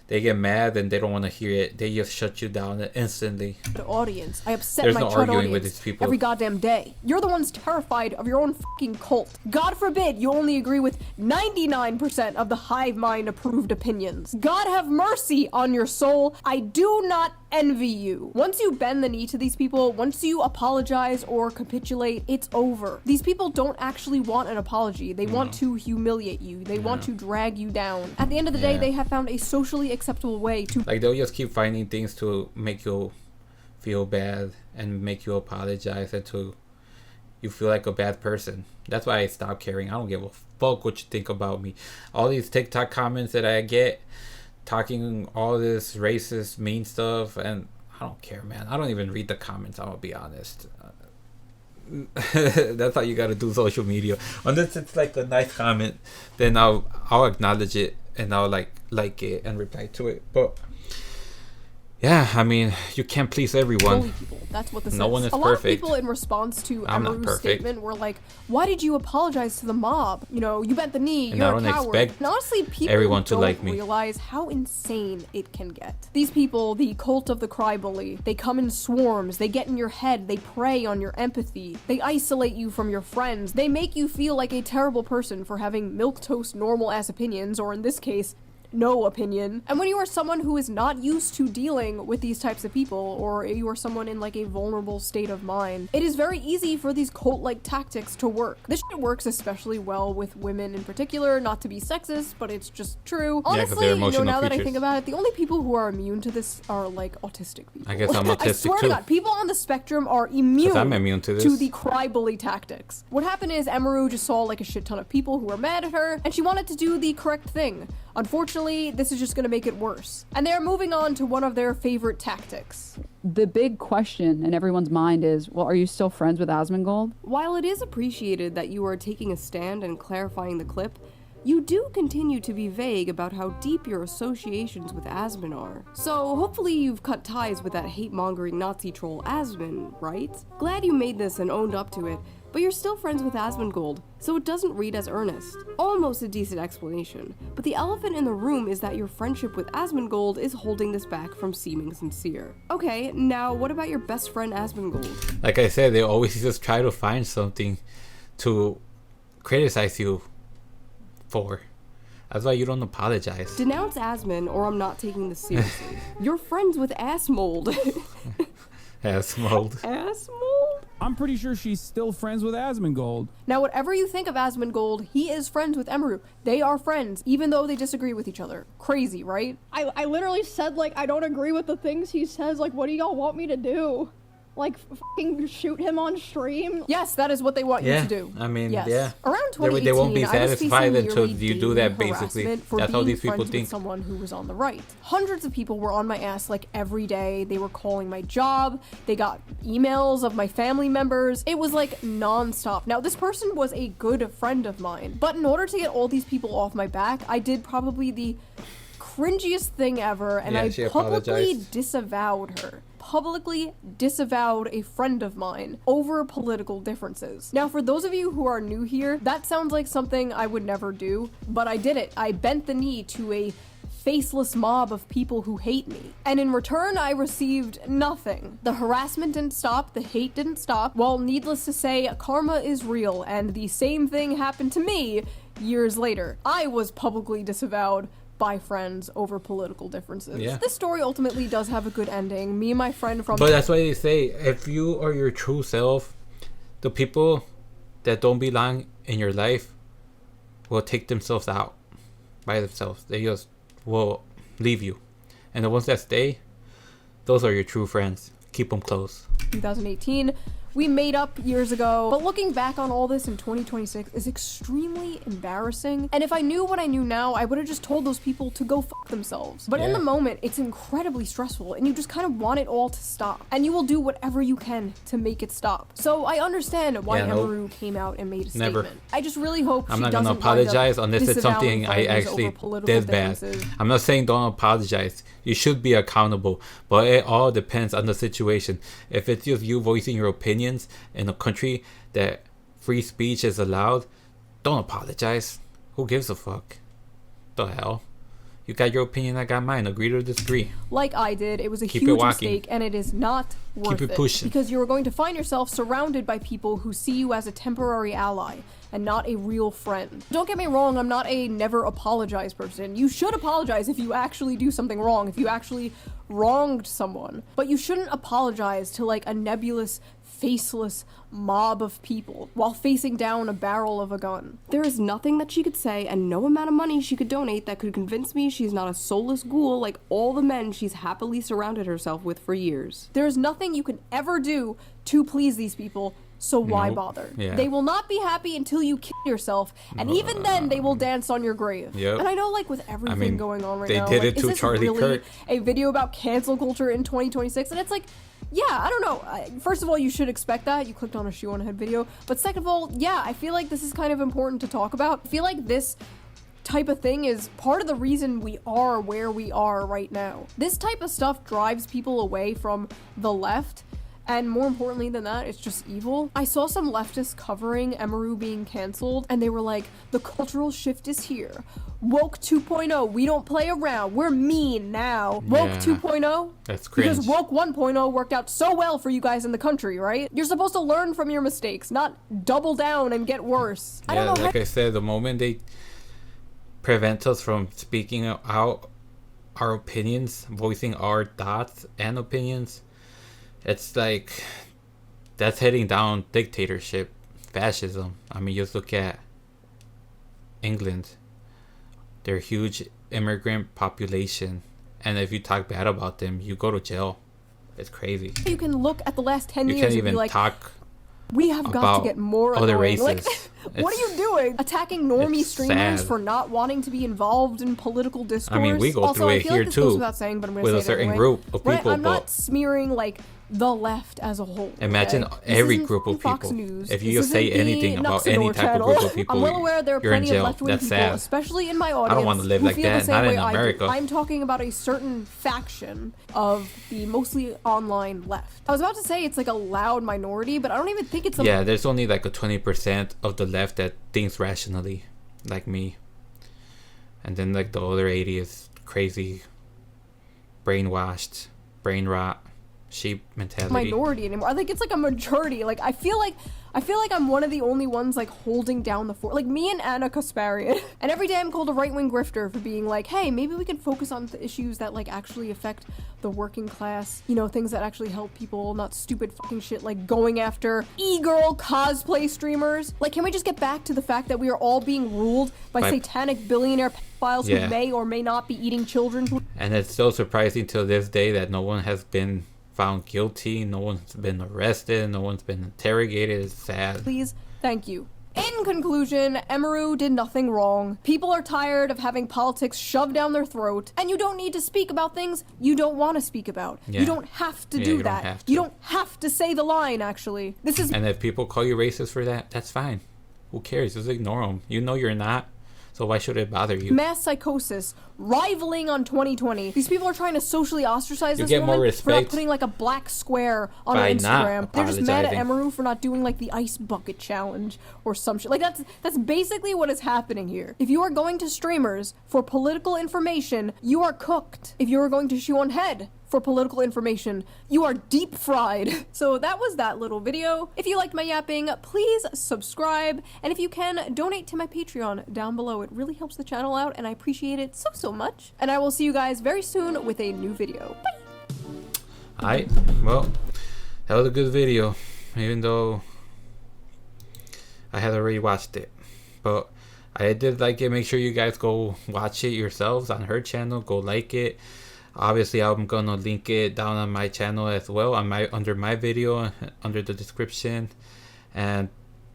They get mad and they don't want to hear it. They just shut you down instantly. The audience. I upset There's my no chud arguing audience with these people. every goddamn day. You're the ones terrified of your own fucking cult. God forbid you only agree with 99% of the hive mind approved opinions. God have mercy on your soul. I do not envy you. Once you bend the knee to these people, once you apologize or capitulate, it's over. These people don't actually want an apology. They want to humiliate you. They want to drag you down. At the end of the day, they have found a socially acceptable way to Like, they'll just keep finding things to make you feel bad and make you apologize and to you feel like a bad person. That's why I stopped caring. I don't give a fuck what you think about me. All these TikTok comments that I get talking all this racist, mean stuff, and I don't care, man. I don't even read the comments, I'm gonna be honest. That's how you gotta do social media. Unless it's like a nice comment, then I'll acknowledge it and I'll like it and reply to it. But yeah, I mean, you can't please everyone. bully people. That's what this No is. one is a lot perfect. of people in response to I'm not Emeru's perfect. statement were like, why did you apologize to the mob? You know, you bent the knee, And you're I a don't coward. expect And honestly, people everyone to don't like me. realize how insane it can get. These people, the cult of the cry bully, they come in swarms, they get in your head, they prey on your empathy, they isolate you from your friends, they make you feel like a terrible person for having milquetoast normal ass opinions, or in this case, no opinion. And when you are someone who is not used to dealing with these types of people, or you are someone in like a vulnerable state of mind, it is very easy for these cult-like tactics to work. This shit works especially well with women in particular, not to be sexist, but it's just true. Honestly, now that I think about it, the only people who are immune to this are like autistic people. I guess I'm autistic I swear too. to God, people on the spectrum are immune, I'm immune to this. to the cry bully tactics. What happened is Emeru just saw like a shit ton of people who were mad at her, and she wanted to do the correct thing. Unfortunately, this is just gonna make it worse. And they're moving on to one of their favorite tactics. The big question in everyone's mind is, well, are you still friends with Asmongold? While it is appreciated that you are taking a stand and clarifying the clip, you do continue to be vague about how deep your associations with Asmon are. So hopefully you've cut ties with that hate-mongering Nazi troll Asmon, right? Glad you made this and owned up to it, but you're still friends with Asmongold, so it doesn't read as earnest. Almost a decent explanation, but the elephant in the room is that your friendship with Asmongold is holding this back from seeming sincere. Okay, now what about your best friend Asmongold? Like I said, they always just try to find something to criticize you for. That's why you don't apologize. Denounce Asmon or I'm not taking this seriously. You're friends with Assmold. Assmold. Assmold? I'm pretty sure she's still friends with Asmongold. Now, whatever you think of Asmongold, he is friends with Emeru. They are friends, even though they disagree with each other. Crazy, right? I literally said, like, I don't agree with the things he says. Like, what do y'all want me to do? Like, fucking shoot him on stream? Yes, that is what they want you to do. I mean, yes. yeah. Around 2018, they won't be I was satisfied facing until nearly you do that, daily basically. harassment for That's how being these people friends with think. someone who was on the right. Hundreds of people were on my ass like every day. They were calling my job. They got emails of my family members. It was like non-stop. Now, this person was a good friend of mine, but in order to get all these people off my back, I did probably the cringiest thing ever, and I publicly disavowed her. Publicly disavowed a friend of mine over political differences. Now, for those of you who are new here, that sounds like something I would never do, but I did it. I bent the knee to a faceless mob of people who hate me. And in return, I received nothing. The harassment didn't stop, the hate didn't stop. Well, needless to say, karma is real, and the same thing happened to me years later. I was publicly disavowed by friends over political differences. Yeah. This story ultimately does have a good ending. Me and my friend from... But that's why they say, if you are your true self, the people that don't belong in your life will take themselves out by themselves. They just will leave you. And the ones that stay, those are your true friends. Keep them close. 2018. We made up years ago, but looking back on all this in 2026 is extremely embarrassing. And if I knew what I knew now, I would have just told those people to go fuck themselves. But in the moment, it's incredibly stressful, and you just kind of want it all to stop. And you will do whatever you can to make it stop. So I understand why Emeru came out and made a statement. I just really hope I'm she not doesn't gonna apologize wind up unless it's something I disavowing friends actually over political did bad. differences. I'm not saying don't apologize. You should be accountable, but it all depends on the situation. If it's just you voicing your opinions in a country that free speech is allowed, don't apologize. Who gives a fuck? The hell? You got your opinion, I got mine. Agree to disagree. Like I did, it was a Keep it huge walking. mistake, and it is not worth Keep it pushing. because you are going to find yourself surrounded by people who see you as a temporary ally and not a real friend. Don't get me wrong, I'm not a never apologize person. You should apologize if you actually do something wrong, if you actually wronged someone. But you shouldn't apologize to like a nebulous, faceless mob of people while facing down a barrel of a gun. There is nothing that she could say and no amount of money she could donate that could convince me she's not a soulless ghoul like all the men she's happily surrounded herself with for years. There is nothing you can ever do to please these people, so why bother? Yeah. They will not be happy until you kill yourself, and even then they will dance on your grave. Yep. And I know, like, with everything going on right they now, did like, it is to this Charlie really Kirk. a video about cancel culture in 2026? And it's like, yeah, I don't know. First of all, you should expect that. You clicked on a shoe on a head video. But second of all, yeah, I feel like this is kind of important to talk about. I feel like this type of thing is part of the reason we are where we are right now. This type of stuff drives people away from the left. And more importantly than that, it's just evil. I saw some leftists covering Emeru being canceled, and they were like, the cultural shift is here. Woke 2.0, we don't play around. We're mean now. Woke 2.0? That's cringe. Because Woke 1.0 worked out so well for you guys in the country, right? You're supposed to learn from your mistakes, not double down and get worse. I don't know like I said, the moment they prevents us from speaking out our opinions, voicing our thoughts and opinions. It's like that's heading down dictatorship, fascism. I mean, just look at England. They're a huge immigrant population, and if you talk bad about them, you go to jail. It's crazy. You can look at the last 10 You years can't and even be like, talk we have got about to get more other annoying. races. Like, what are you doing? Attacking normie It's streamers sad. for not wanting to be involved in political discourse. I mean, we go also, through I it feel here like this goes too, without saying, but I'm gonna with say a it certain anyway. group of people. I'm not But smearing like the left as a whole. imagine okay? every This isn't group of Fox people. News. If you This say isn't the anything about any Nuxador type of channel. group of people, I'm well aware there are you're in plenty of jail. left-wing That's people, sad. especially in my I audience, don't want to live who like feel the that. same Not way in I do. America. I'm talking about a certain faction of the mostly online left. I was about to say it's like a loud minority, but I don't even think it's a Yeah, there's only like a 20% of the left that thinks rationally, like me. And then like the other 80 is crazy, brainwashed, brain rot, sheep mentality. minority anymore. I think it's like a majority. Like I feel like I'm one of the only ones like holding down the fort. Like me and Anna Kasparian. And every day I'm called a right-wing grifter for being like, hey, maybe we can focus on the issues that like actually affect the working class. You know, things that actually help people, not stupid fucking shit like going after e-girl cosplay streamers. Like, can we just get back to the fact that we are all being ruled by satanic billionaire pedophiles Yeah. who may or may not be eating children? And it's still surprising till this day that no one has been found guilty, no one's been arrested, no one's been interrogated. It's sad. Please, thank you. In conclusion, Emaru did nothing wrong. People are tired of having politics shoved down their throat, and you don't need to speak about things you don't want to speak about. Yeah. You don't have to Yeah, do you don't that. have to. You don't have to say the line, actually. This is And if people call you racist for that, that's fine. Who cares? Just ignore them. You know you're not, so why should it bother you? mass psychosis rivaling on 2020. These people are trying to socially ostracize You this get more woman for not respect putting like a black square on her by not Instagram. They're just mad at apologizing. Emaru for not doing like the ice bucket challenge or some shit. Like that's basically what is happening here. If you are going to streamers for political information, you are cooked. If you are going to Shoe on Head for political information, you are deep fried. So that was that little video. If you liked my yapping, please subscribe. And if you can, donate to my Patreon down below. It really helps the channel out and I appreciate it so much. And I will see you guys very soon with a new video. Bye! Alright, well, that was a good video, even though I had already watched it. But I did like it. Make sure you guys go watch it yourselves on her channel. Go like it. Obviously, I'm gonna link it down on my channel as well, on my under my video, under the description. And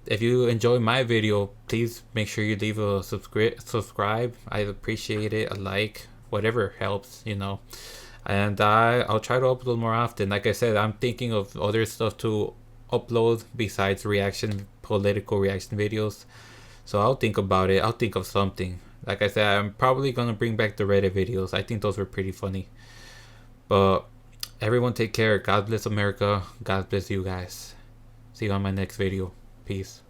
if you enjoy my video, please make sure you leave a subscribe. I appreciate it. A like, whatever helps, you know. And I'll try to upload more often. Like I said, I'm thinking of other stuff to upload besides political reaction videos. So I'll think about it. I'll think of something. Like I said, I'm probably gonna bring back the Reddit videos. I think those were pretty funny. But everyone take care. God bless America. God bless you guys. See you on my next video. Peace.